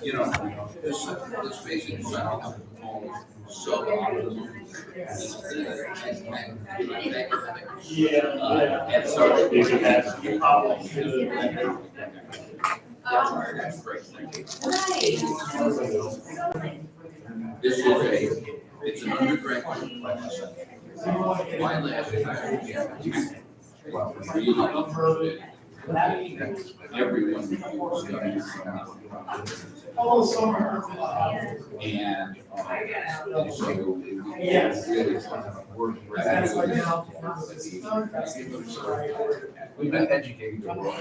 You know, this basic so and so that's great. This is it's an undergraduate class. My last year, really everyone studies all summer. And so we've been educating the world.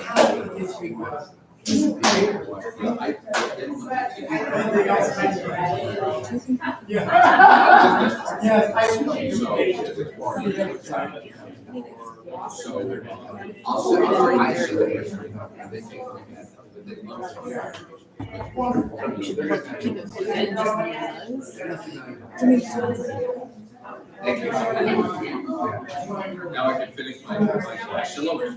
Thank you. Now I can finish my syllabus.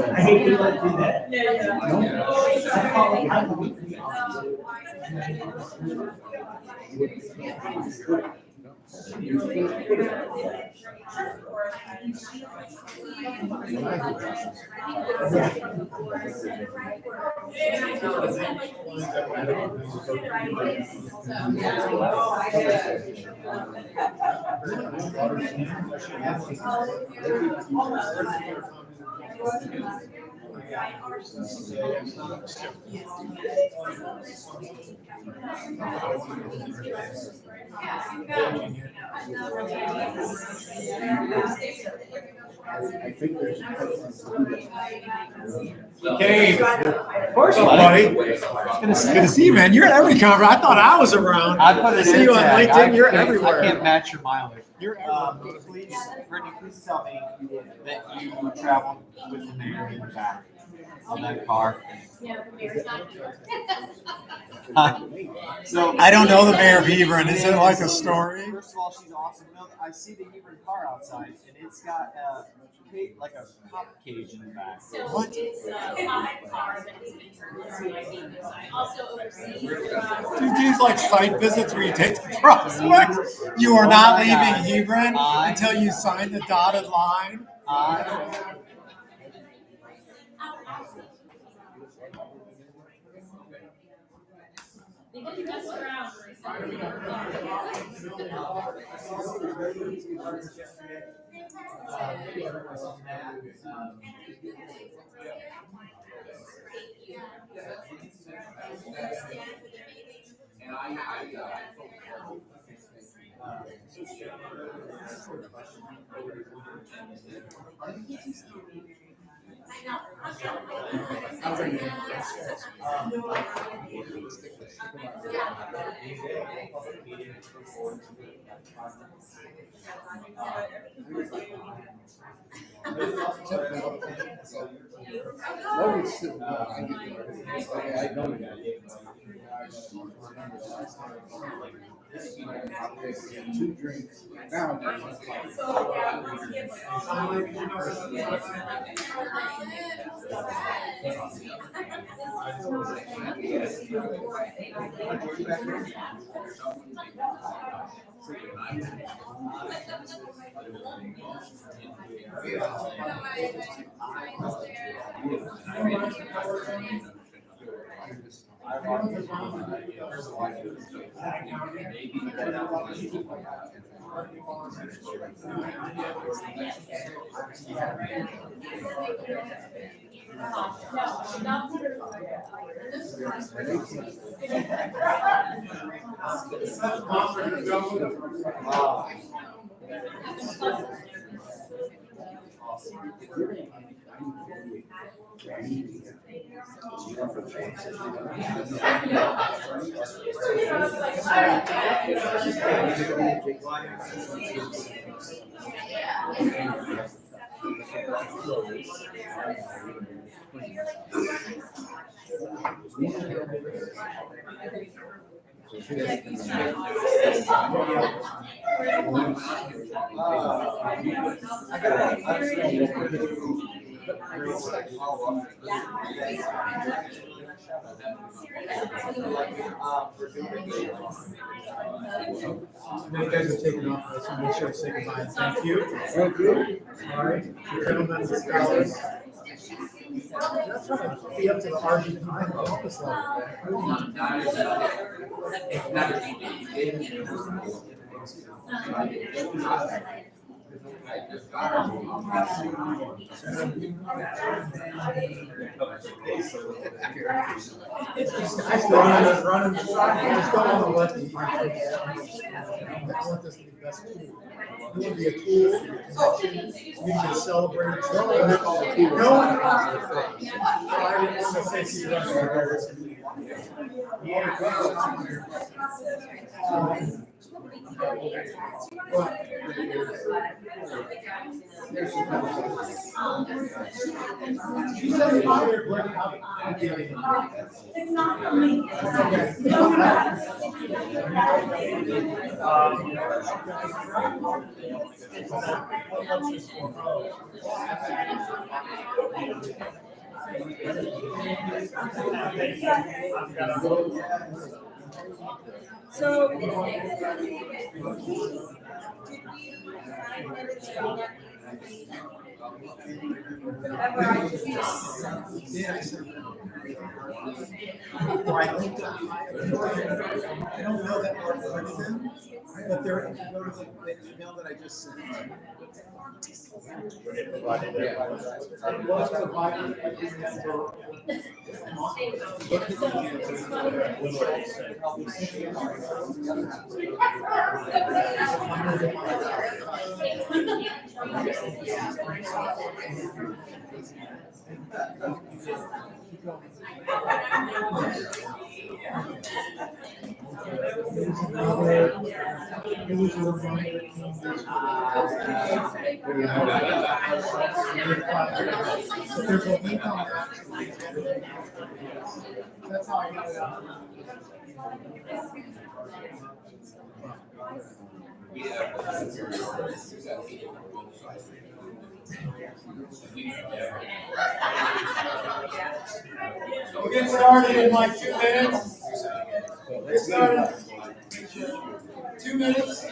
I hate to let you do that. Hey, of course, buddy. Good to see you, man. You're at every conference. I thought I was around. I see you on LinkedIn. You're everywhere. I can't match your mileage. You're Please, Brittany, please tell me that you traveled with the mayor and back on that car. So I don't know the mayor of Hebron. Is it like a story? First of all, she's awesome. No, I see the Hebron car outside, and it's got like a cop cage in the back. So it's a car that has been turned into my team. I also oversee. Do these like site visits where you take the prospects? You are not leaving Hebron until you sign the dotted line. They didn't mess around. And I told her. Two drinks. Nowadays. Now you guys are taking off. I just want to make sure to say goodbye. Thank you. All right, gentlemen and scholars. That's trying to be up to the Argentine office I still running. I just don't want to let the. I want this to be the best tool. You want to be a tool, you can get celebrated. No, I didn't want to say to you rest she said it's not very great. It's not for me. So. I don't know that part of them, but there, if you go to the email that I just sent. Was provided there's a link on that. That's how I got it out. So we'll get started in like 2 minutes. Get started. 2 minutes.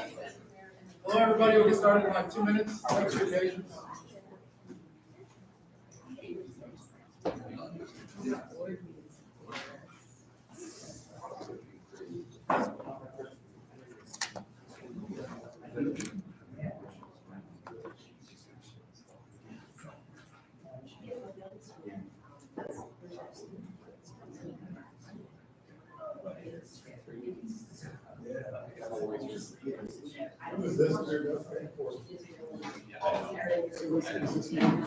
Hello, everybody. We'll get started in like 2 minutes. Thanks for your patience. Who's this?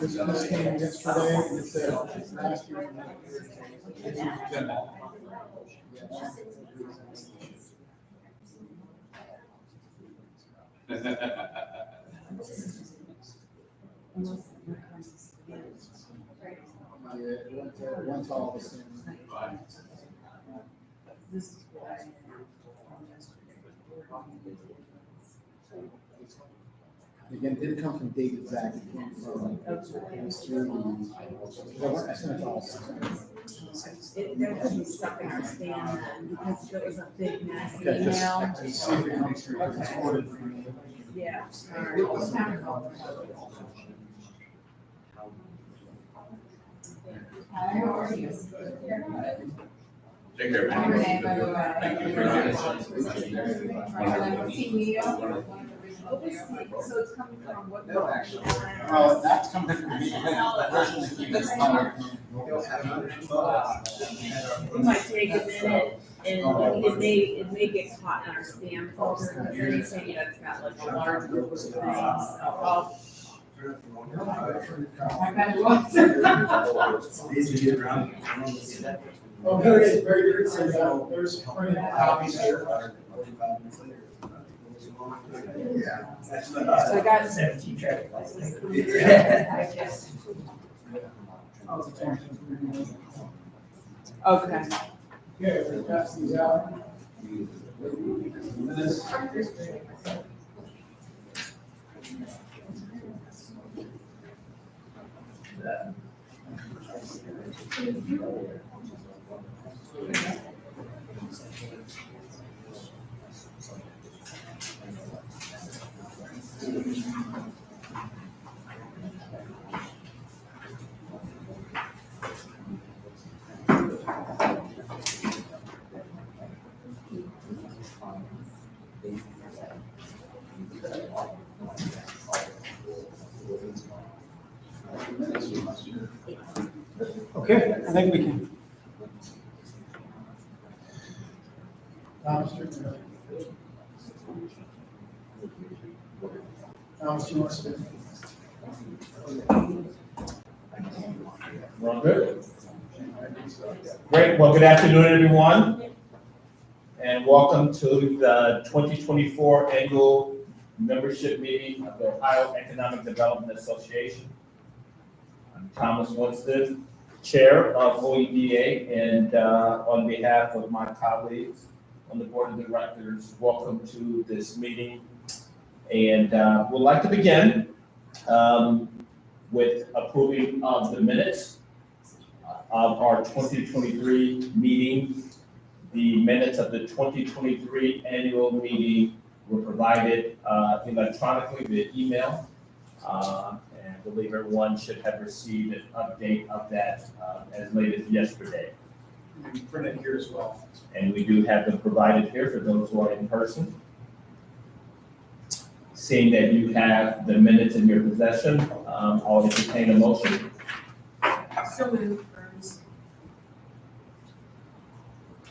This came yesterday, and it said last year. Yeah, one's all the same. Again, it didn't come from David Zach, it came from, it was through, I sent it all. There could be stuff in our stand then, because it was a big nasty Okay, email. just see if it comes through, it's forwarded from me. Yeah. Take care. So it's coming from what? That's coming from me, originally came It might take a minute and it may get caught in our spam folder, because anything that's got like a large group of things, so Oh, here it is, very good, so there's printed copies here. So I got 17 traffic lights. Okay. Okay, we'll pass these out. Okay, I think we can. Thomas, you want to? We're all good? Great. Well, good afternoon, everyone. And welcome to the 2024 annual membership meeting of the Ohio Economic Development Association. I'm Thomas Winston, Chair of OEDA, and on behalf of my colleagues on the Board of Directors, welcome to this meeting. And we'd like to begin with approving of the minutes of our 2023 meeting. The minutes of the 2023 annual meeting were provided electronically via email. And I believe everyone should have received an update of that as late as yesterday. We print it here as well. And we do have them provided here for those who are in person. Seeing that you have the minutes in your possession, I'll entertain a motion. So moved, Burns.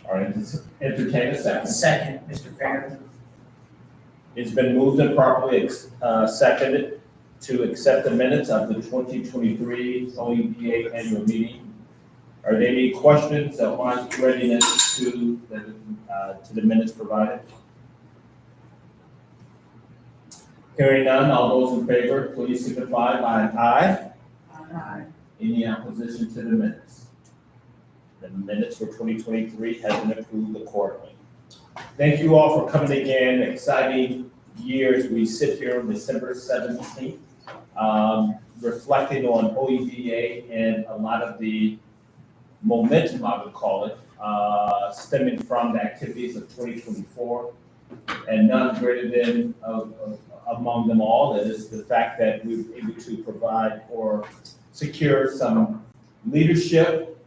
All right, entertain a second. Second, Mr. Fair. It's been moved and properly seconded to accept the minutes of the 2023 OEDA annual meeting. Are there any questions on readiness to the minutes provided? Hearing none, all those in favor, please signify by an aye. Aye. Any opposition to the minutes? The minutes for 2023 have been approved accordingly. Thank you all for coming again. Exciting years. We sit here on December 17th, reflecting on OEDA and a lot of the momentum, I would call it, stemming from the activities of 2024. And none greater than among them all is the fact that we were able to provide or secure some leadership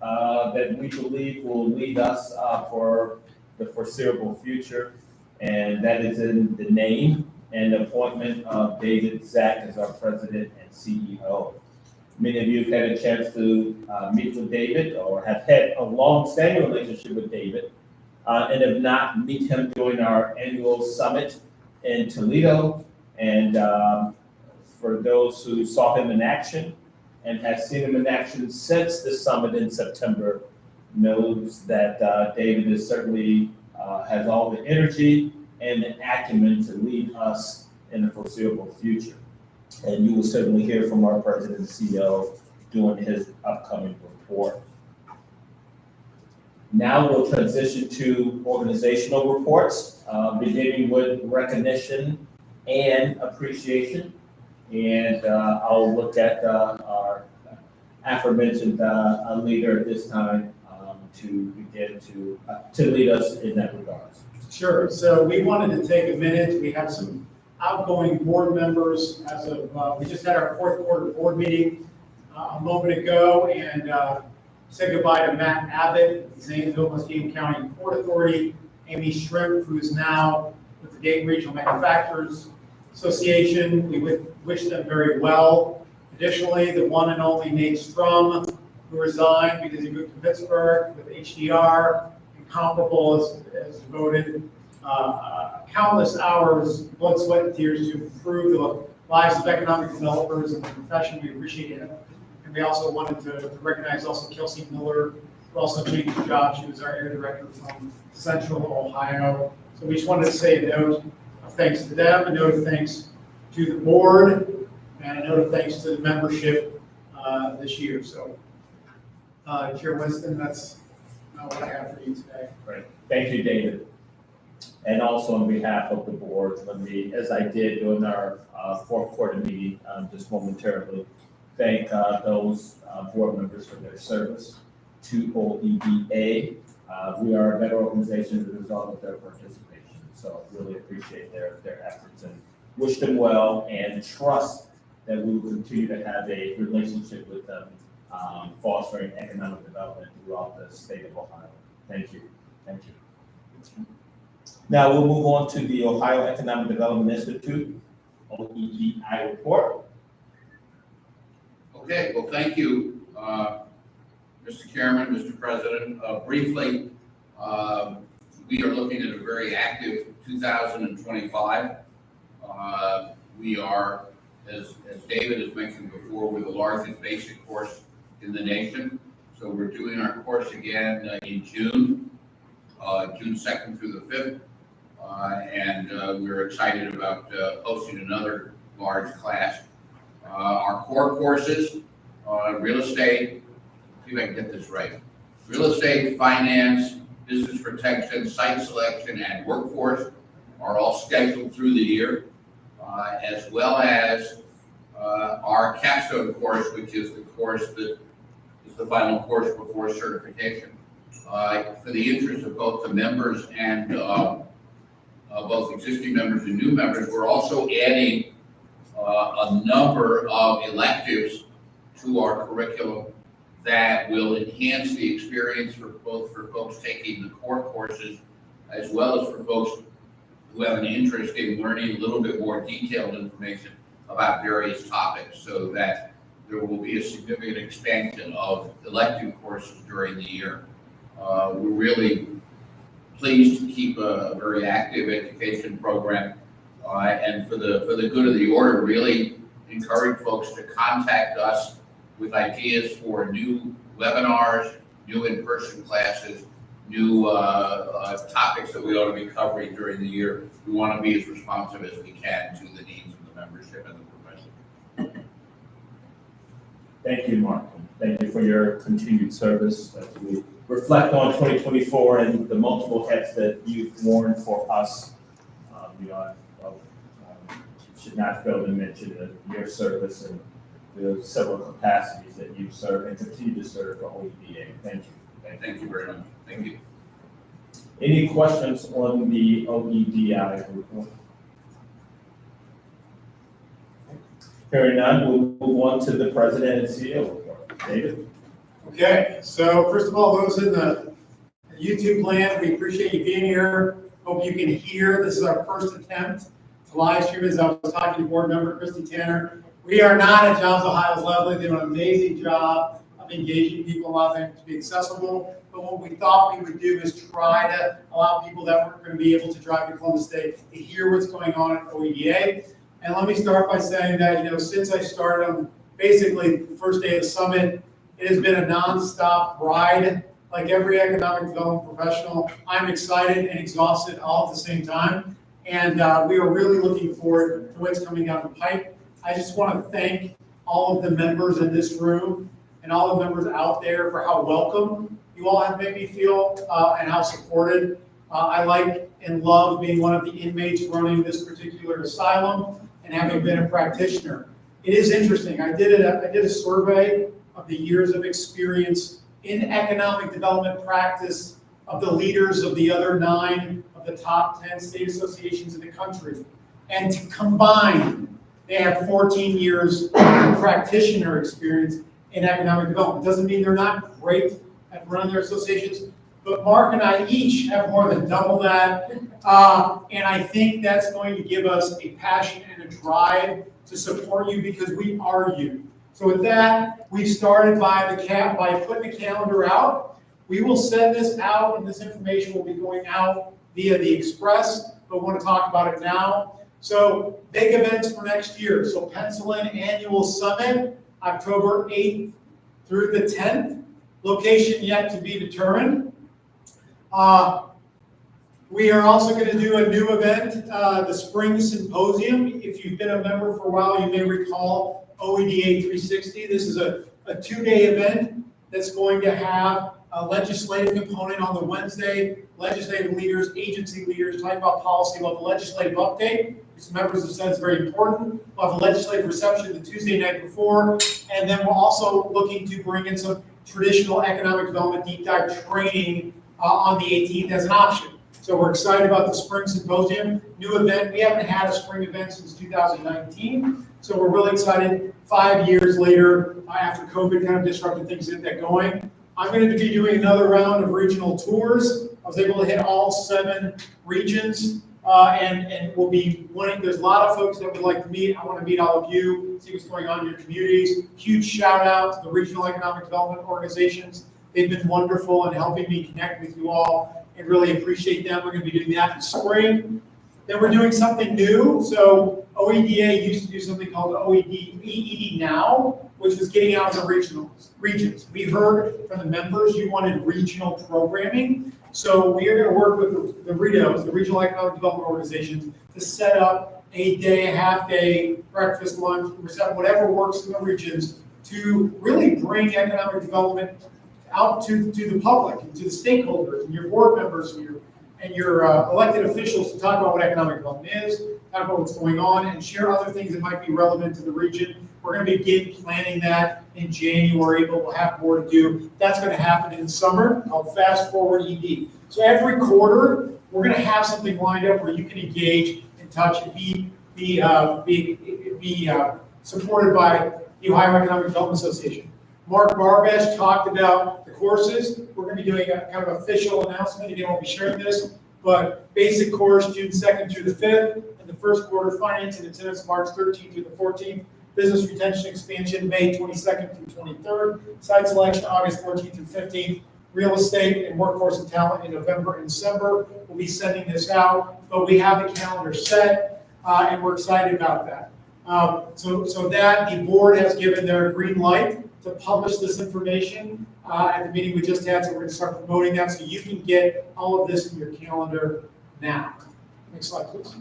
that we believe will lead us for the foreseeable future, and that is in the name and appointment of David Zach as our president and CEO. Many of you have had a chance to meet with David or have had a long-standing relationship with David, and if not, meet him during our annual summit in Toledo. And for those who saw him in action and have seen him in action since the summit in September, knows that David is certainly has all the energy and the acumen to lead us in the foreseeable future. And you will certainly hear from our president and CEO during his upcoming report. Now we'll transition to organizational reports, beginning with recognition and appreciation. And I'll look at our aforementioned leader at this time to begin to lead us in that regard. Sure, so we wanted to take a minute, we have some outgoing board members as of, we just had our fourth quarter board meeting a moment ago, and said goodbye to Matt Abbott, of the Zanesville, Muskegon County Port Authority, Amy Shrimp, who is now with the Dayton Regional Manufacturers Association. We wish them very well. Additionally, the one and only Nate Strum, who resigned because he moved to Pittsburgh with HDR, incomparable, has devoted countless hours, blood, sweat, and tears to improve the lives of economic developers in the profession. We appreciate it. And we also wanted to recognize also Kelsey Miller, who also changed her job. She was our area director from Central Ohio. So we just wanted to say a note of thanks to them, a note of thanks to the board, and a note of thanks to the membership this year. So, Chair Winston, that's what I have for you today. Great. Thank you, David. And also on behalf of the board, let me, as I did during our fourth quarter meeting just momentarily, thank those board members for their service to OEDA. We are a better organization as a result of their participation. So really appreciate their efforts and wish them well and trust that we will continue to have a relationship with them, fostering economic development throughout the state of Ohio. Thank you. Thank you. Now we'll move on to the Ohio Economic Development Institute, OEDI report. Okay, well, thank you, Mr. Chairman, Mr. President. Briefly, we are looking at a very active 2025. We are, as David has mentioned before, we're the largest basic course in the nation. So we're doing our course again in June 2nd through the 5th. And we're excited about hosting another large class. Our core courses, real estate, see if I can get this right. Real estate, finance, business protection, site selection, and workforce are all scheduled through the year, as well as our capstone course, which is the course that is the final course before certification. For the interest of both the members and both existing members and new members, we're also adding a number of electives to our curriculum that will enhance the experience for folks taking the core courses, as well as for folks who have an interest in learning a little bit more detailed information about various topics, so that there will be a significant expansion of elective courses during the year. We're really pleased to keep a very active education program, and for the good of the order, really encourage folks to contact us with ideas for new webinars, new in-person classes, new topics that we ought to be covering during the year. We want to be as responsive as we can to the needs of the membership and the profession. Thank you, Mark. Thank you for your continued service as we reflect on 2024 and the multiple hats that you've worn for us. I should not fail to mention your service and the several capacities that you've served and continue to serve for OEDA. Thank you. Thank you very much. Thank you. Any questions on the OEDI report? Hearing none, we'll move on to the president and CEO report. David? Okay, so first of all, those in the YouTube land, we appreciate you being here. Hope you can hear. This is our first attempt to live stream, as I was talking to board member Christy Tanner. We are not at Johns Ohio's level. They do an amazing job of engaging people, allowing them to be accessible. But what we thought we would do is try to allow people that weren't going to be able to drive to Columbus Day to hear what's going on at OEDA. And let me start by saying that, since I started on basically the first day of the summit, it has been a nonstop ride. Like every economic development professional, I'm excited and exhausted all at the same time. And we are really looking forward to what's coming down the pipe. I just want to thank all of the members in this room and all the members out there for how welcome you all have made me feel and how supported. I like and love being one of the inmates running this particular asylum and having been a practitioner. It is interesting. I did a survey of the years of experience in economic development practice of the leaders of the other 9 of the top 10 state associations in the country. And to combine, they have 14 years of practitioner experience in economic development. Doesn't mean they're not great at running their associations, but Mark and I each have more than double that. And I think that's going to give us a passion and a drive to support you because we are you. So with that, we started by putting the calendar out. We will send this out, and this information will be going out via the Express, but we want to talk about it now. So big events for next year. So pencil in annual summit, October 8th through the 10th. Location yet to be determined. We are also going to do a new event, the Spring Symposium. If you've been a member for a while, you may recall OEDA 360. This is a 2-day event that's going to have a legislative component on the Wednesday. Legislative leaders, agency leaders talk about policy. We'll have a legislative update, which members have said is very important. We'll have a legislative reception the Tuesday night before. And then we're also looking to bring in some traditional economic development deep dive training on the 18th as an option. So we're excited about the Spring Symposium, new event. We haven't had a spring event since 2019. So we're really excited 5 years later after COVID kind of disrupted things, get that going. I'm going to be doing another round of regional tours. I was able to hit all 7 regions and we'll be wanting, there's a lot of folks that would like to meet. I want to meet all of you, see what's going on in your communities. Huge shout out to the regional economic development organizations. They've been wonderful in helping me connect with you all and really appreciate them. We're going to be doing that in spring. Then we're doing something new. So OEDA used to do something called OED Now, which was getting out in the regions. We heard from the members you wanted regional programming. So we are going to work with the REDOs, the Regional Economic Development Organizations, to set up a day, a half day, breakfast, lunch, whatever works in the regions to really bring economic development out to the public, and to the stakeholders, and your board members, and your elected officials to talk about what economic development is, talk about what's going on, and share other things that might be relevant to the region. We're going to begin planning that in January, but we'll have more to do. That's going to happen in the summer, called Fast Forward ED. So every quarter, we're going to have something lined up where you can engage, in touch, and be supported by the Ohio Economic Development Association. Mark Barbesh talked about the courses. We're going to be doing a kind of official announcement. Again, we'll be sharing this, but basic course June 2nd through the 5th, and the first quarter finance and attendance March 13th through the 14th. Business retention expansion May 22nd through 23rd. Site selection August 14th through 15th. Real estate and workforce and talent in November and December. We'll be sending this out, but we have the calendar set, and we're excited about that. So that the board has given their green light to publish this information at the meeting we just had, so we're going to start promoting that so you can get all of this in your calendar now. Next slide, please.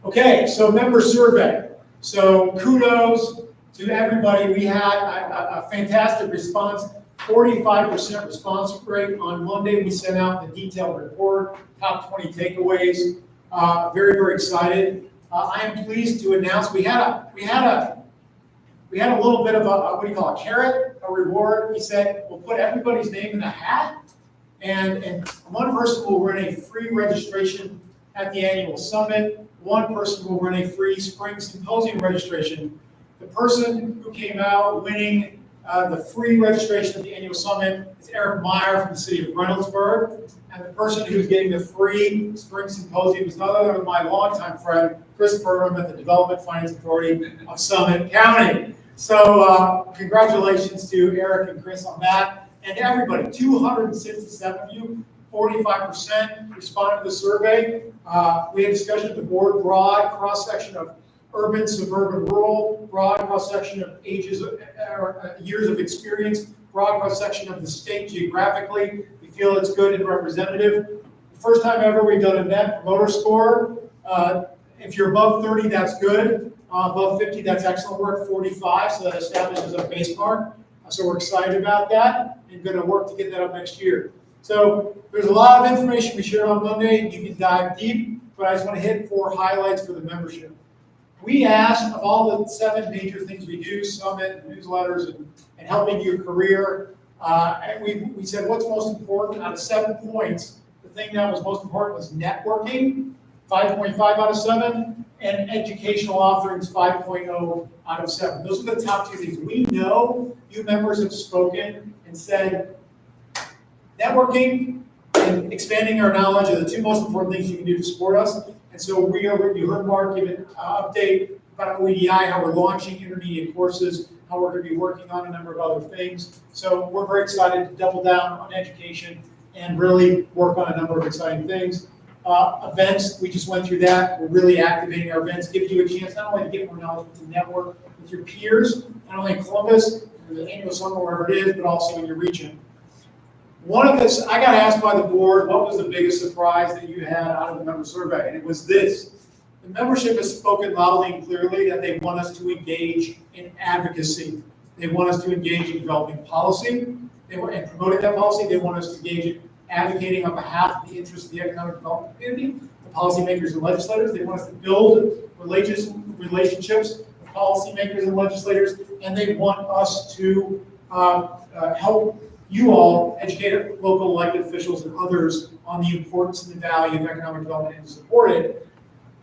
Okay, so member survey. So kudos to everybody. We had a fantastic response, 45% response rate. On Monday, we sent out the detailed report, top 20 takeaways. Very, very excited. I am pleased to announce we had a little bit of a carrot, a reward. We said we'll put everybody's name in the hat, and one person will run a free registration at the annual summit. One person will run a free Spring Symposium registration. The person who came out winning the free registration of the annual summit is Eric Meyer from the city of Reynoldsburg. And the person who's getting the free spring symposium is none other than my longtime friend, Chris Burnham at the Development Finance Authority of Summit County. So congratulations to Eric and Chris on that. And everybody, 267 of you, 45% responded to the survey. We had discussion at the board, broad cross-section of urban, suburban, rural, broad cross-section of ages, years of experience, broad cross-section of the state geographically. We feel it's good and representative. First time ever we've done a net promoter score. If you're above 30, that's good. Above 50, that's excellent. We're at 45, so that establishes a base mark. So we're excited about that and going to work to get that up next year. So there's a lot of information we shared on Monday. You can dive deep, but I just want to hit 4 highlights for the membership. We asked, of all the 7 major things we do, summit, newsletters, and helping your career, and we said, what's most important? Out of 7 points, the thing that was most important was networking, 5.5 out of 7, and educational offerings, 5.0 out of 7. Those are the top 2 things. We know you members have spoken and said, networking and expanding our knowledge are the 2 most important things you can do to support us. And so you heard Mark give an update about OEDI, how we're launching intermediate courses, how we're going to be working on a number of other things. So we're very excited to double down on education and really work on a number of exciting things. Events, we just went through that. We're really activating our events, giving you a chance not only to get more knowledge, but to network with your peers, not only in Columbus, or the annual summit, wherever it is, but also in your region. One of this, I got asked by the board, what was the biggest surprise that you had out of the member survey? And it was this. The membership has spoken loudly and clearly that they want us to engage in advocacy. They want us to engage in developing policy and promoting that policy. They want us to engage in advocating on behalf of the interests of the economic development community, the policymakers and legislators. They want us to build relationships with policymakers and legislators, and they want us to help you all educate local elected officials and others on the importance and the value of economic development and to support it.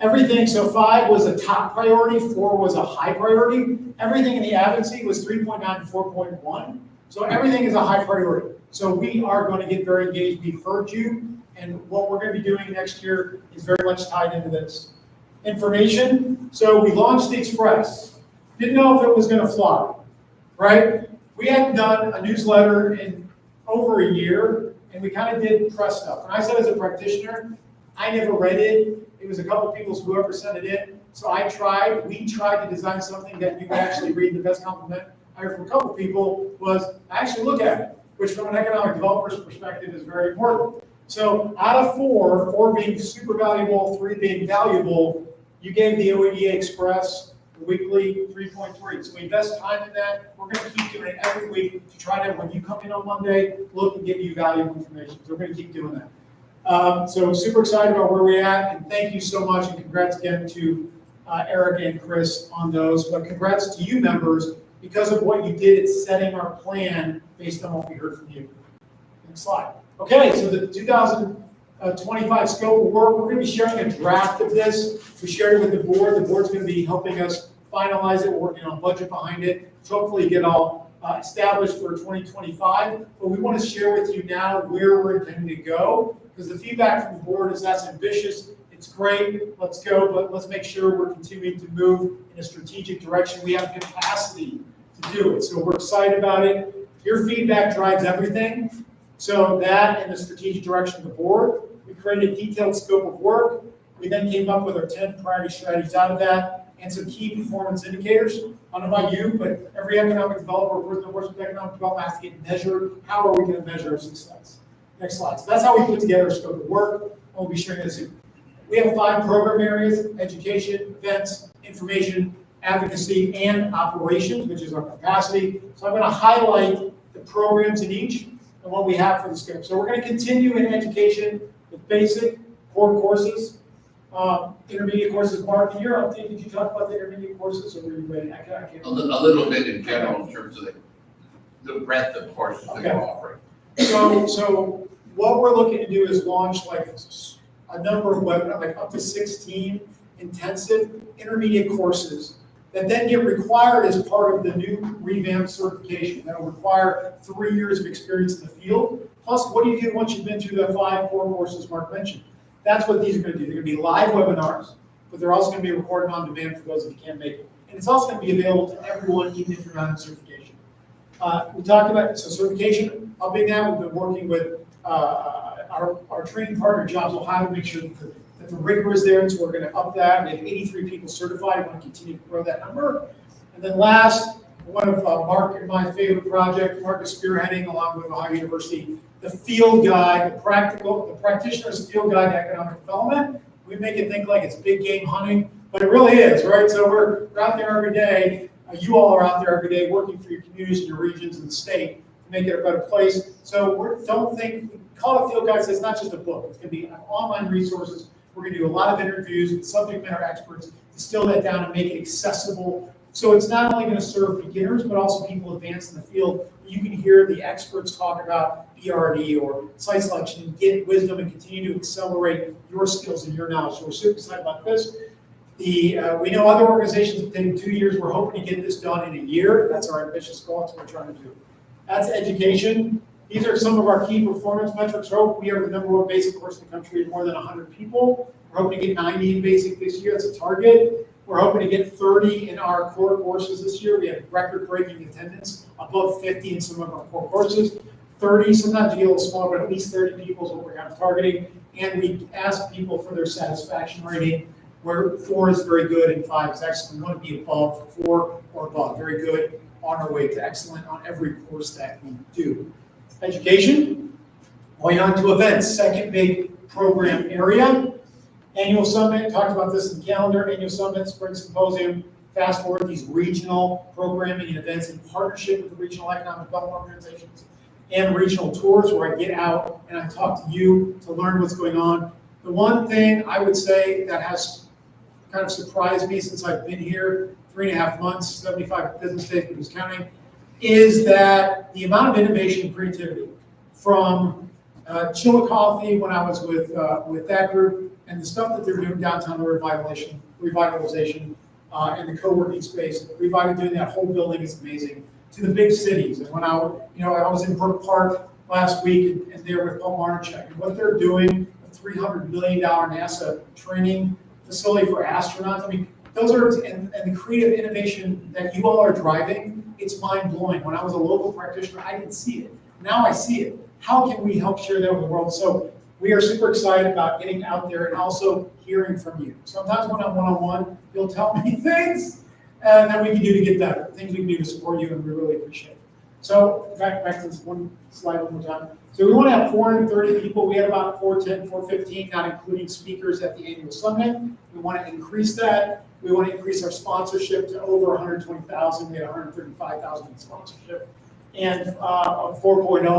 Everything, so 5 was a top priority, 4 was a high priority. Everything in the advocacy was 3.9 to 4.1. So everything is a high priority. So we are going to get very engaged. We've heard you, and what we're going to be doing next year is very much tied into this. Information, so we launched the Express. Didn't know if it was going to fly, right? We hadn't done a newsletter in over a year, and we kind of did press stuff. And I said as a practitioner, I never read it. It was a couple of people, whoever sent it in. So we tried to design something that you could actually read. The best compliment I heard from a couple of people was, I actually look at it, which from an economic developer's perspective is very important. So out of 4 being super valuable, 3 being valuable, you gave the OEDA Express weekly 3.3. So we invest time in that. We're going to keep doing it every week to try to, when you come in on Monday, look and give you valuable information. So we're going to keep doing that. So super excited about where we're at, and thank you so much, and congrats again to Eric and Chris on those. But congrats to you members because of what you did at setting our plan based on what we heard from you. Next slide. Okay, so the 2025 scope of work, we're going to be sharing a draft of this. We shared it with the board. The board's going to be helping us finalize it. We're working on budget behind it, to hopefully get all established for 2025. But we want to share with you now where we're intending to go, because the feedback from the board is that's ambitious. It's great. Let's go, but let's make sure we're continuing to move in a strategic direction. We have capacity to do it. So we're excited about it. Your feedback drives everything. So that and the strategic direction of the board. We created a detailed scope of work. We then came up with our 10 priority strategies out of that and some key performance indicators. I don't know about you, but every economic developer or person that works with economic development has to get measured. How are we going to measure our success? Next slide. So that's how we put together a scope of work. I'll be sharing this soon. We have 5 program areas: education, events, information, advocacy, and operations, which is our capacity. So I'm going to highlight the programs in each and what we have for the scope. So we're going to continue in education with basic core courses, intermediate courses. Mark, in your update, did you talk about the intermediate courses, or were you ready? I can't A little bit in general in terms of the breadth of courses that we're offering. So what we're looking to do is launch like a number of webinars, like up to 16 intensive intermediate courses that then get required as part of the new revamped certification. That'll require 3 years of experience in the field. Plus, what do you do once you've been through the 5 core courses Mark mentioned? That's what these are going to do. They're going to be live webinars, but they're also going to be recorded on demand for those that can't make it. And it's also going to be available to everyone, even if you're not in certification. We talked about certification. Upping that, we've been working with our training partner, Jobs Ohio, to make sure that the rigor is there, and so we're going to up that. We have 83 people certified. We want to continue to grow that number. And then last, one of Mark and my favorite project, Mark is spearheading along with Ohio University, the field guide, the practitioner's field guide to economic development. We make it think like it's big game hunting, but it really is, right? So we're out there every day. You all are out there every day working for your communities and your regions and the state to make it a better place. So don't think, call it field guides, it's not just a book. It's going to be online resources. We're going to do a lot of interviews with subject matter experts, distill that down and make it accessible. So it's not only going to serve beginners, but also people advanced in the field. You can hear the experts talk about BRD or site selection and get wisdom and continue to accelerate your skills and your knowledge. So we're super excited about this. We know other organizations have taken 2 years. We're hoping to get this done in a year. That's our ambitious goal. That's what we're trying to do. That's education. These are some of our key performance metrics. We are the #1 basic course in the country with more than 100 people. We're hoping to get 90 in basic this year. That's a target. We're hoping to get 30 in our core courses this year. We have record-breaking attendance, above 50 in some of our core courses. 30, sometimes you get a little smaller, but at least 30 people is what we're kind of targeting. And we ask people for their satisfaction rating, where 4 is very good and 5 is excellent. We want to be above 4 or above. Very good, on our way to excellent on every course that we do. Education, going on to events, second big program area. Annual Summit, talked about this in the calendar, Annual Summit, Spring Symposium, fast forward these regional programming and events in partnership with the regional economic development organizations and regional tours where I get out and I talk to you to learn what's going on. The one thing I would say that has kind of surprised me since I've been here, 3.5 months, 75 business days, but who's counting, is that the amount of innovation and creativity from Chilla Coffee when I was with that group and the stuff that they're doing downtown, the revitalization and the co-working space, doing that whole building is amazing, to the big cities. And when I was in Brook Park last week and there with Paul Marchek, and what they're doing, a $300 million NASA training facility for astronauts. I mean, those are, and the creative innovation that you all are driving, it's mind-blowing. When I was a local practitioner, I didn't see it. Now I see it. How can we help share that with the world? So we are super excited about getting out there and also hearing from you. Sometimes when I'm one-on-one, you'll tell me things that we can do to get better, things we can do to support you, and we really appreciate it. So back to this one slide one more time. So we want to have 430 people. We had about 410, 415, not including speakers at the annual summit. We want to increase that. We want to increase our sponsorship to over 120,000. We had 135,000 in sponsorship, and 4.0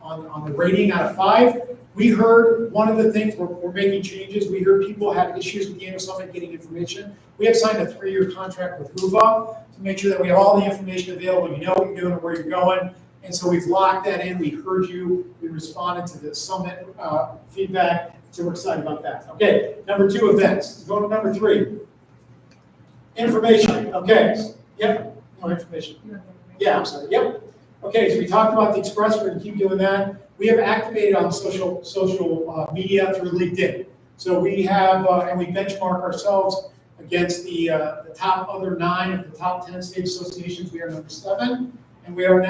on the rating out of 5. We heard one of the things we're making changes. We heard people had issues with the annual summit getting information. We have signed a 3-year contract with HUVA to make sure that we have all the information available. You know what you're doing and where you're going. And so we've locked that in. We heard you. We responded to the summit feedback. So we're excited about that. Okay, number 2, events. Go to number 3. Information. Okay. Yep. No information. Yeah, I'm sorry. Yep. Okay, so we talked about the Express. We're going to keep doing that. We have activated on social media through LinkedIn. So we have, and we benchmark ourselves against the top other 9 of the top 10 state associations. We are number 7. And we have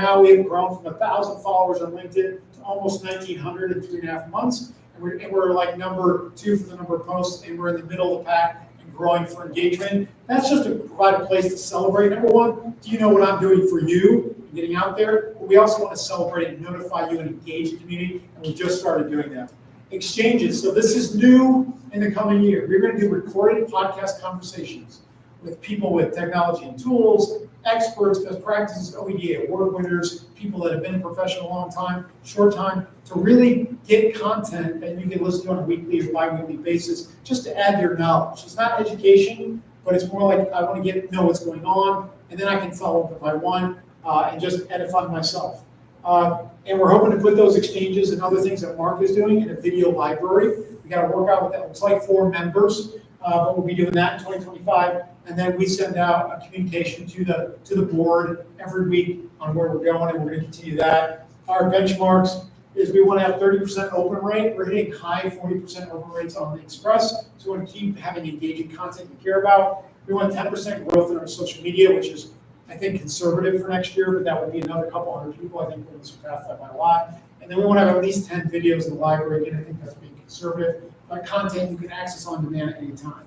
grown from 1,000 followers on LinkedIn to almost 1,900 in 3.5 months. And we're like number 2 for the number of posts, and we're in the middle of the pack and growing for engagement. That's just to provide a place to celebrate. Number 1, do you know what I'm doing for you and getting out there? But we also want to celebrate and notify you and engage the community, and we just started doing that. Exchanges. So this is new in the coming year. We're going to do recorded podcast conversations with people with technology and tools, experts, best practices, OEDA award winners, people that have been in profession a long time, short time, to really get content that you can listen to on a weekly or bi-weekly basis, just to add your knowledge. It's not education, but it's more like I want to know what's going on, and then I can follow up if I want, and just edify myself. And we're hoping to put those exchanges and other things that Mark is doing in a video library. We got to work out what that looks like for members, but we'll be doing that in 2025. And then we send out a communication to the board every week on where we're going, and we're gonna continue that. Our benchmarks is we wanna have 30% open rate. We're hitting high 40% open rates on the Express, so we wanna keep having engaging content you care about. We want 10% growth in our social media, which is, I think, conservative for next year, but that would be another couple hundred people. I think we're gonna surpass that by a lot. And then we wanna have at least 10 videos in the library. Again, I think that's being conservative, but content you can access on demand at any time.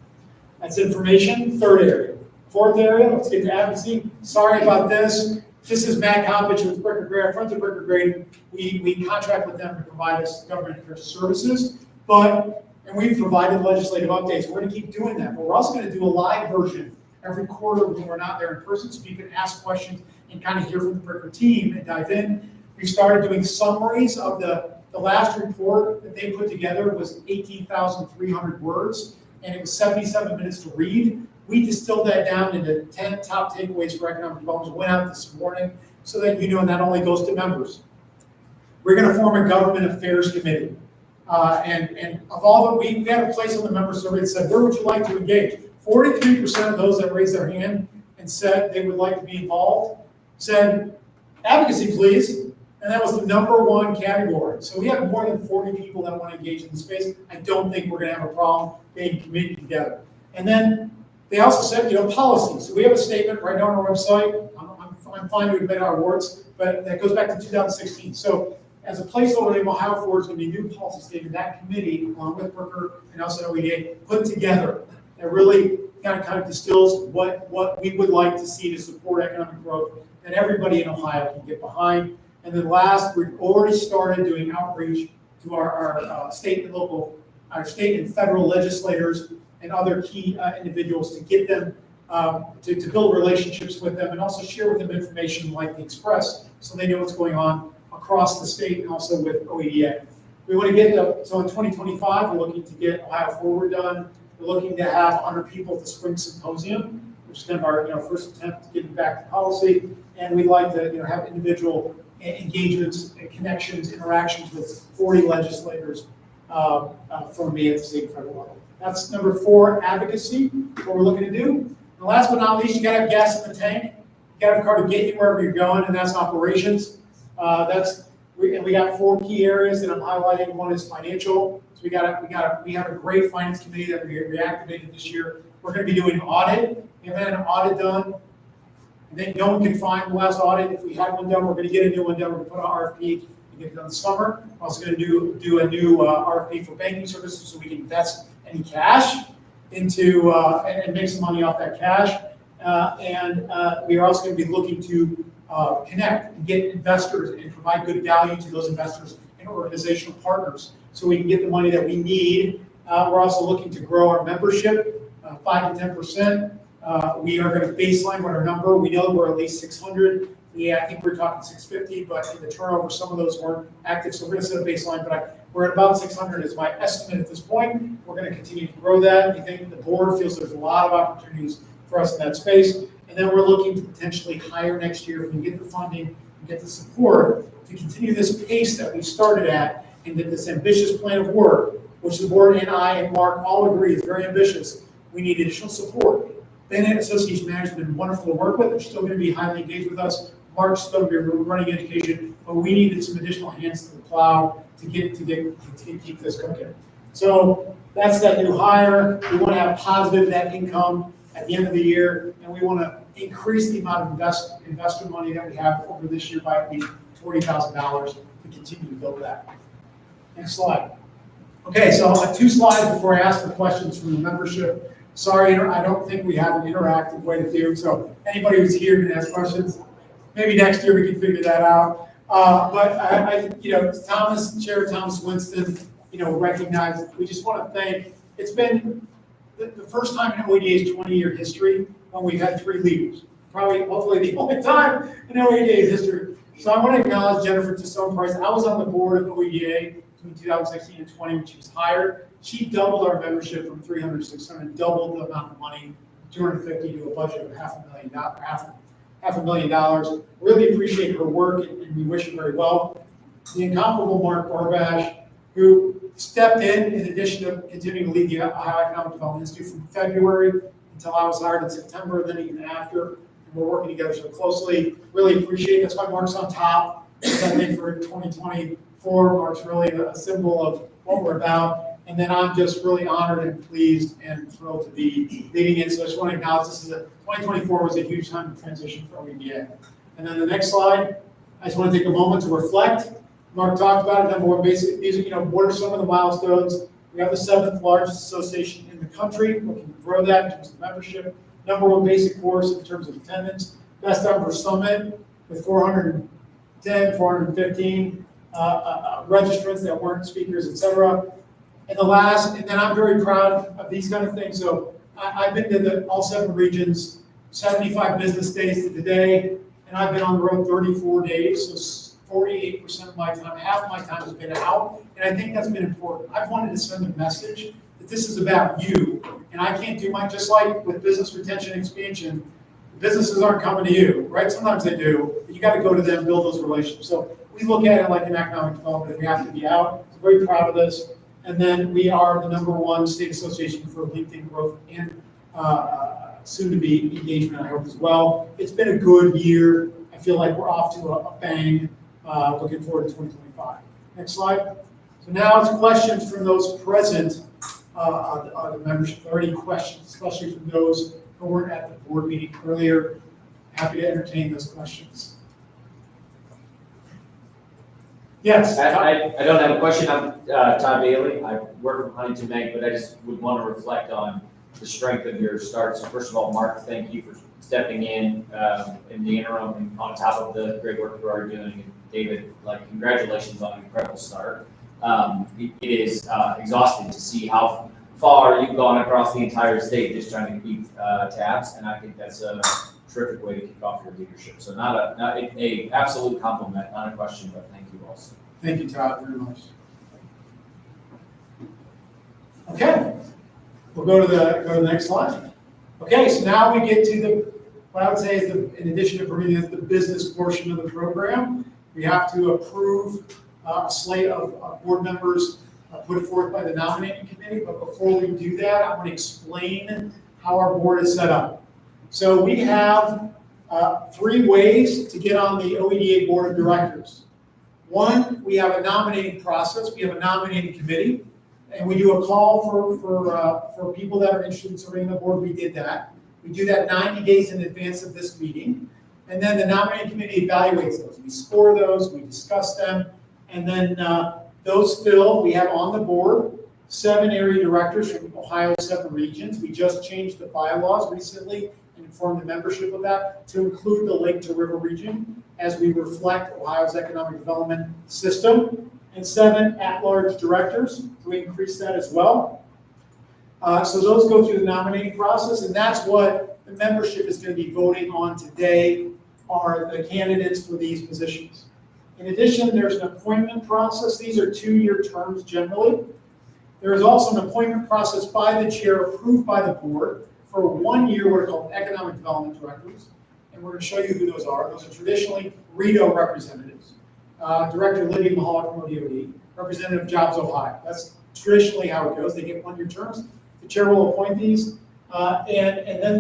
That's information, third area. Fourth area, let's get to advocacy. Sorry about this. This is Matt Coppage with Bricker Gray, Friends of Bricker Gray. We contract with them to provide us government affairs services, and we've provided legislative updates. We're gonna keep doing that, but we're also gonna do a live version every quarter when we're not there in person, so you can ask questions and kind of hear from the Bricker team and dive in. We started doing summaries of the last report that they put together was 18,300 words, and it was 77 minutes to read. We distilled that down into 10 top takeaways for economic development. Went out this morning so that you know that only goes to members. We're going to form a government affairs committee. And of all that, we had a place on the member survey that said, where would you like to engage? 43% of those that raised their hand and said they would like to be involved said, advocacy, please. And that was the #1 category. So we have more than 40 people that want to engage in the space. I don't think we're going to have a problem being committed together. And then they also said, policy. So we have a statement right now on our website. I'm fine to admit our words, but that goes back to 2016. So as a placeholder in Ohio Forward is going to be a new policy statement that committee, along with Brooker and also OEDA, put together that really kind of distills what we would like to see to support economic growth that everybody in Ohio can get behind. And then last, we've already started doing outreach to our state and federal legislators and other key individuals to get them to build relationships with them and also share with them information like the Express so they know what's going on across the state and also with OEDA. We want to so in 2025, we're looking to get Ohio Forward done. We're looking to have 100 people at the spring symposium, which is kind of our first attempt to getting back to policy. And we'd like to have individual engagements, connections, interactions with 40 legislators from me at the state and federal level. That's number 4, advocacy, what we're looking to do. And last but not least, you gotta have gas in the tank. You gotta have a car to get you wherever you're going, and that's operations. We got 4 key areas that I'm highlighting. One is financial. So we have a great finance committee that we reactivated this year. We're gonna be doing audit. We haven't had an audit done. And then no one can find the last audit. If we had one done, we're gonna get a new one done. We're gonna put an RFP and get it done this summer. We're also gonna do a new RFP for banking services so we can invest any cash into and make some money off that cash. We are also going to be looking to connect and get investors and provide good value to those investors and organizational partners so we can get the money that we need. We're also looking to grow our membership 5 to 10%. We are going to baseline what our number. We know we're at least 600. Yeah, I think we're talking 650, but in the turnover, some of those weren't active. So we're going to set a baseline, but we're at about 600 is my estimate at this point. We're going to continue to grow that. We think the board feels there's a lot of opportunities for us in that space. And then we're looking to potentially hire next year if we can get the funding and get the support to continue this pace that we started at and get this ambitious plan of work, which the board and I and Mark all agree is very ambitious. We need additional support. Bennett Association Management has been wonderful to work with. They're still going to be highly engaged with us. Mark's still going to be running education, but we needed some additional hands to the plow to keep this cooking. So that's that new hire. We want to have positive net income at the end of the year, and we want to increase the amount of investor money that we have over this year by at least $40,000 to continue to build that. Next slide. Okay, so I have 2 slides before I ask the questions from the membership. Sorry, I don't think we have an interactive way to do, so anybody who's here can ask questions. Maybe next year we can figure that out. But Thomas, Chair Thomas Winston, recognized. We just want to thank. It's been the first time in OEDA's 20-year history when we've had 3 leaders. Hopefully, the only time in OEDA's history. So I want to acknowledge Jennifer Tassone-Price. I was on the board of OEDA between 2016 and 20 when she was hired. She doubled our membership from 300 to 600, doubled the amount of money, 250 to a budget of $500,000. Really appreciate her work, and we wish her very well. The incomparable Mark Barbash, who stepped in addition to continuing to lead the Ohio Economic Development Institute from February until I was hired in September, then even after. And we're working together so closely. Really appreciate it. That's why Mark's on top. I think for 2024, Mark's really a symbol of what we're about. And then I'm just really honored and pleased and thrilled to be leading it. So I just want to acknowledge 2024 was a huge time of transition for OEDA. And then the next slide, I just want to take a moment to reflect. Mark talked about it, number one, basic, these are, what are some of the milestones? We have the 7th largest association in the country, looking to grow that in terms of membership. Number one basic course in terms of attendance. Best ever summit with 410, 415 registrants that weren't speakers, etc. And then I'm very proud of these kind of things. So I've been to all 7 regions, 75 business days to today, and I've been on the road 34 days. So 48% of my time, half of my time has been out, and I think that's been important. I've wanted to send a message that this is about you, and I can't do mine, just like with business retention and expansion, businesses aren't coming to you, right? Sometimes they do, but you got to go to them, build those relationships. So we look at it like an economic development, we have to be out. I'm very proud of this. And then we are the #1 state association for LinkedIn growth and soon to be engagement, I hope, as well. It's been a good year. I feel like we're off to a bang. Looking forward to 2025. Next slide. So now it's questions from those present on the membership. Are there any questions, especially from those who weren't at the board meeting earlier? Happy to entertain those questions. Yes. I don't have a question. I'm Todd Bailey. I work for Huntington Bank, but I just would want to reflect on the strength of your start. So first of all, Mark, thank you for stepping in the interim and on top of the great work you are doing. And David, congratulations on an incredible start. It is exhausting to see how far you've gone across the entire state just trying to keep tabs, and I think that's a terrific way to kick off your leadership. So not a absolute compliment, not a question, but thank you also. Thank you, Todd, very much. Okay, we'll go to the next slide. Okay, so now we get to what I would say is in addition to bringing the business portion of the program, we have to approve a slate of board members put forth by the nominating committee. But before we do that, I want to explain how our board is set up. So we have 3 ways to get on the OEDA board of directors. One, we have a nominating process. We have a nominating committee, and we do a call for people that are interested in serving on the board. We did that. We do that 90 days in advance of this meeting, and then the nominating committee evaluates those. We score those, we discuss them, and then those fill. We have on the board 7 area directors from Ohio's 7 regions. We just changed the bylaws recently and informed the membership of that to include the Lake to River region as we reflect Ohio's economic development system, and 7 at-large directors. So we increase that as well. So those go through the nominating process, and that's what the membership is going to be voting on today, are the candidates for these positions. In addition, there's an appointment process. These are 2-year terms generally. There is also an appointment process by the chair, approved by the board, for 1 year, what are called economic development directors. And we're going to show you who those are. Those are traditionally REDO representatives. Director Lydia Mahalik from OEDA, Representative Jobs Ohio. That's traditionally how it goes. They get 1-year terms. The chair will appoint these. And then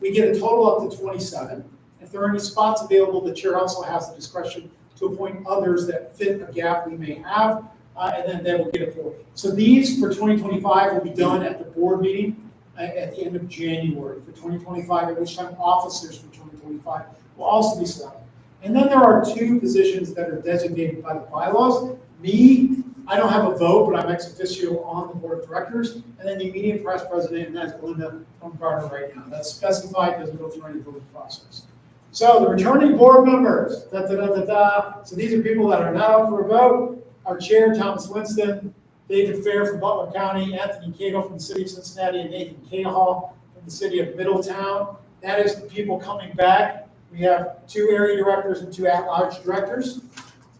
we get a total up to 27. If there are any spots available, the chair also has the discretion to appoint others that fit a gap we may have, and then they will get a poll. So these for 2025 will be done at the board meeting at the end of January for 2025, at which time officers for 2025 will also be selected. And then there are 2 positions that are designated by the bylaws. Me, I don't have a vote, but I'm ex officio on the board of directors. And then the immediate press president, and that's Belinda Baumgartner right now. That's specified, doesn't go through any voting process. So the returning board members, So these are people that are not up for a vote. Our chair, Thomas Winston, David Fair from Butler County, Anthony Cagle from the city of Cincinnati, and Nathan Cahill from the city of Middletown. That is the people coming back. We have 2 area directors and 2 at-large directors.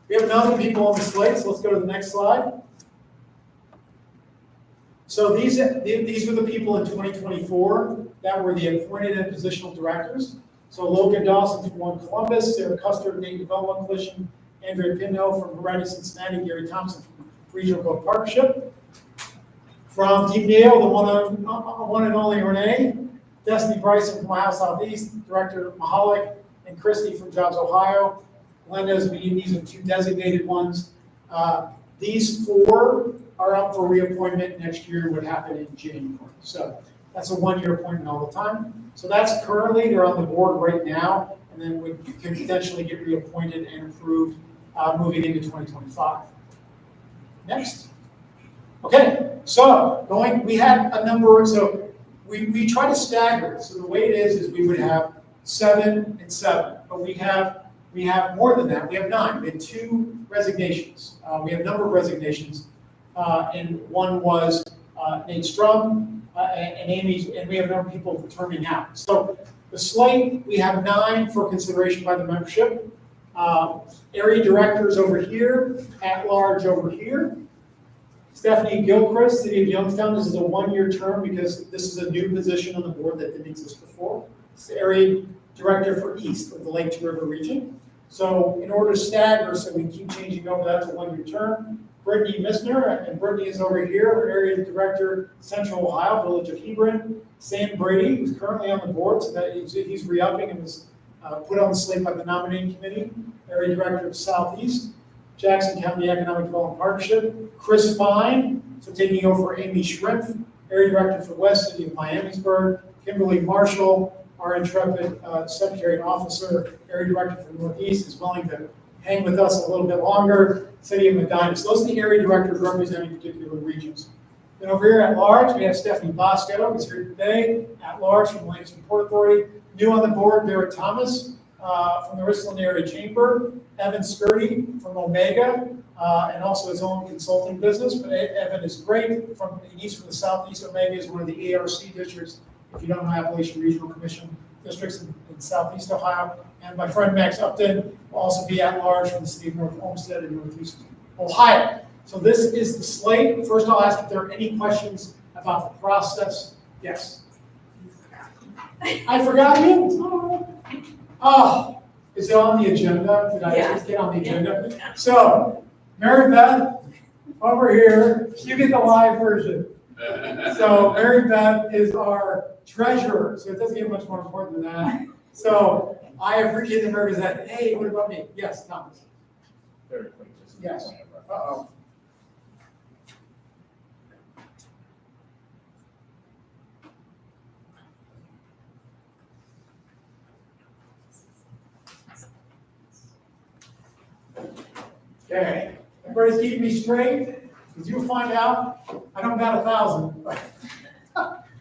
We have other people on the slate, so let's go to the next slide. So these were the people in 2024 that were the appointed and positional directors. So Logan Dawson from One Columbus, Sarah Custer from Dayton Development Coalition, Andrea Pinho from Moretti, Cincinnati, Gary Thompson from Regional Growth Partnership. From Team Neal, the one and only Renee, Destiny Bryson from Ohio Southeast, Director Mahalik, and Christy from Jobs Ohio. Glenda's meeting, these are 2 designated ones. These 4 are up for reappointment next year, would happen in January. So that's a 1-year appointment all the time. So that's currently, they're on the board right now, and then we can potentially get reappointed and approved moving into 2025. Next. Okay, so we had a number, so we try to stagger it. So the way it is we would have 7 and 7, but we have more than that. We have 9. We had 2 resignations. We have a number of resignations, and one was Nate Strum and Amy, and we have a number of people terming out. So the slate, we have 9 for consideration by the membership. Area directors over here, at large over here. Stephanie Gilchrist, City of Youngstown, this is a 1-year term because this is a new position on the board that didn't exist before. It's the area director for East of the Lake to River region. So in order to stagger, so we keep changing over, that's a 1-year term. Brittany Missner, and Brittany is over here, area director, Central Ohio, Village of Hebron. Sam Brady, who's currently on the board, so that he's re-upping and was put on the slate by the nominating committee, area director of Southeast. Jackson County Economic Development Partnership. Chris Fine, so taking over for Amy Schrimpf, area director for West City of Miamisburg. Kimberly Marshall, our intrepid secretary and officer, area director for Northeast, is willing to hang with us a little bit longer. City of Medina. So those are the area directors representing particular regions. Then over here at large, we have Stephanie Bosco, who's here today, at large from Lansing Port Authority. New on the board, Barrett Thomas from the Richland Area Chamber. Evan Skirty from Omega, and also his own consulting business. But Evan is great. He's from the Southeast. Omega is one of the ARC districts, if you don't know, Appalachian Regional Commission districts in Southeast Ohio. And my friend Max Upton will also be at large from the city of North Olmsted in Northeast Ohio. So this is the slate. First, I'll ask if there are any questions about the process. Yes. I forgot you? Oh. Is it on the agenda? Did I just get on the agenda? So, Mary Beth, over here, you get the live version. So, Mary Beth is our treasurer, so it doesn't get much more important than that. So, I appreciate the Mary Beth. Hey, what about me? Yes, Thomas. Very quick. Yes. Uh-oh. Okay, everybody's keeping me straight. As you'll find out, I don't got 1,000.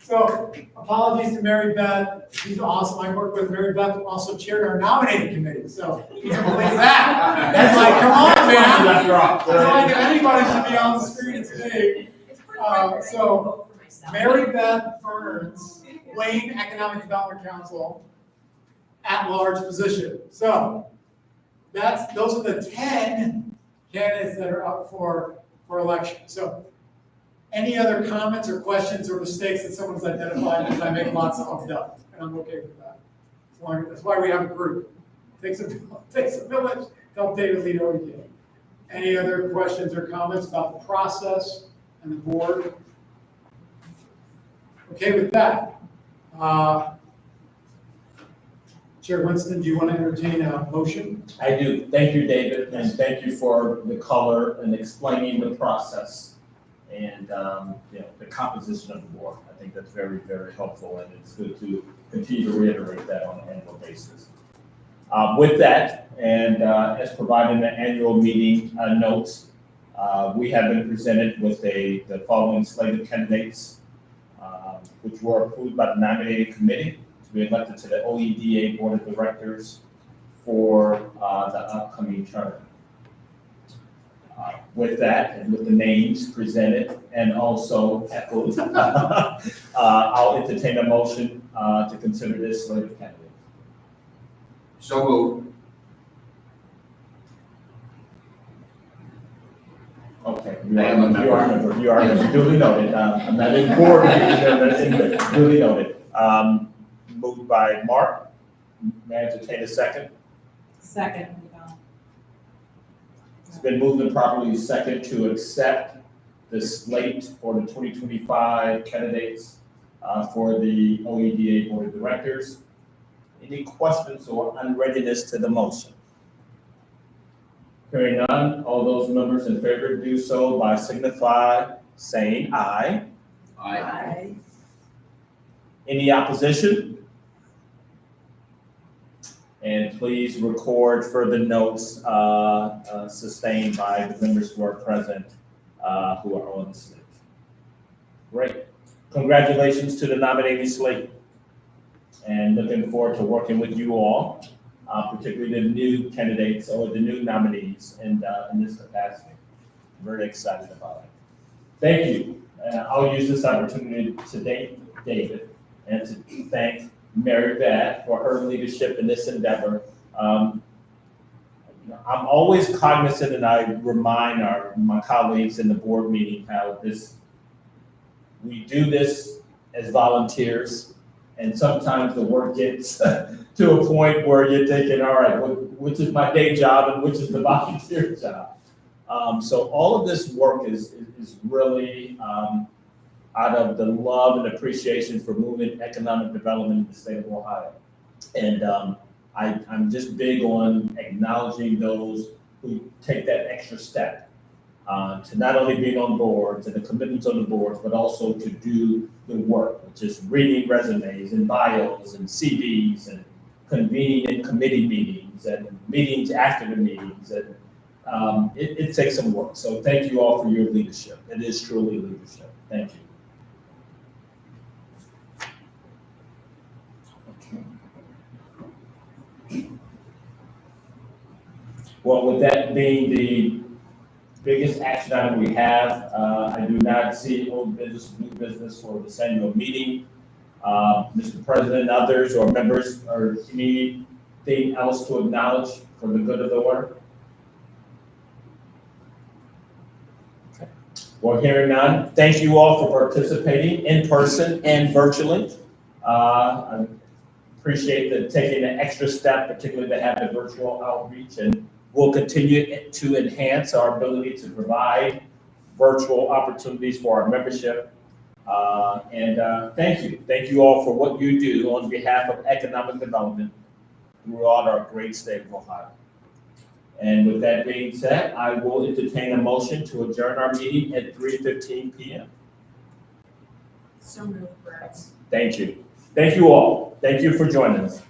So apologies to Mary Beth. She's awesome. I work with Mary Beth, who also chaired our nominating committee. So you can believe that. That's like, come on, man. It's like if anybody should be on the screen, it's me. So Mary Beth Burns, Wayne Economic Development Council, at-large position. So those are the 10 candidates that are up for election. So any other comments or questions or mistakes that someone's identified, because I make lots of them, and I'm okay with that. That's why we have a group. It takes a village to help David lead OEDA. Any other questions or comments about the process and the board? Okay with that. Chair Winston, do you want to entertain a motion? I do. Thank you, David, and thank you for the color and explaining the process and the composition of the board. I think that's very, very helpful, and it's good to continue to reiterate that on an annual basis. With that, and as provided in the annual meeting notes, we have been presented with the following slate of candidates, which were approved by the nominating committee to be elected to the OEDA Board of Directors for the upcoming term. With that, and with the names presented and also echoed, I'll entertain a motion to consider this slate of candidates. So moved. Okay, you are duly noted. I'm not in board meeting, but duly noted. Moved by Mark. May I entertain a second? Second. It's been moved and properly second to accept the slate for the 2025 candidates for the OEDA Board of Directors. Any questions or unreadiness to the motion? Hearing none, all those members in favor do so by signify saying aye. Aye. Any opposition? And please record further notes sustained by the members who are present, who are on the slate. Great. Congratulations to the nominating slate. And looking forward to working with you all, particularly the new candidates or the new nominees in this capacity. I'm very excited about it. Thank you. I'll use this opportunity to thank David and to thank Mary Beth for her leadership in this endeavor. I'm always cognizant, and I remind my colleagues in the board meeting how we do this as volunteers, and sometimes the work gets to a point where you're thinking, all right, which is my day job and which is the volunteer job? So all of this work is really out of the love and appreciation for moving economic development in the state of Ohio. And I'm just big on acknowledging those who take that extra step to not only being on boards and the commitments on the boards, but also to do the work, which is reading resumes and bios and CVs and convening in committee meetings and meetings after the meetings. And it takes some work. So thank you all for your leadership. It is truly leadership. Thank you. Well, with that being the biggest action item we have, I do not see old business, new business for this annual meeting. Mr. President, others or members, or anything else to acknowledge for the good of the order? Okay. Well, hearing none, thank you all for participating in person and virtually. I appreciate taking the extra step, particularly to have the virtual outreach, and we'll continue to enhance our ability to provide virtual opportunities for our membership. Thank you. Thank you all for what you do on behalf of economic development throughout our great state of Ohio. And with that being said, I will entertain a motion to adjourn our meeting at 3:15 p.m. So moved, Brett. Thank you. Thank you all. Thank you for joining us.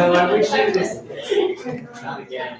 I wish you. Not again.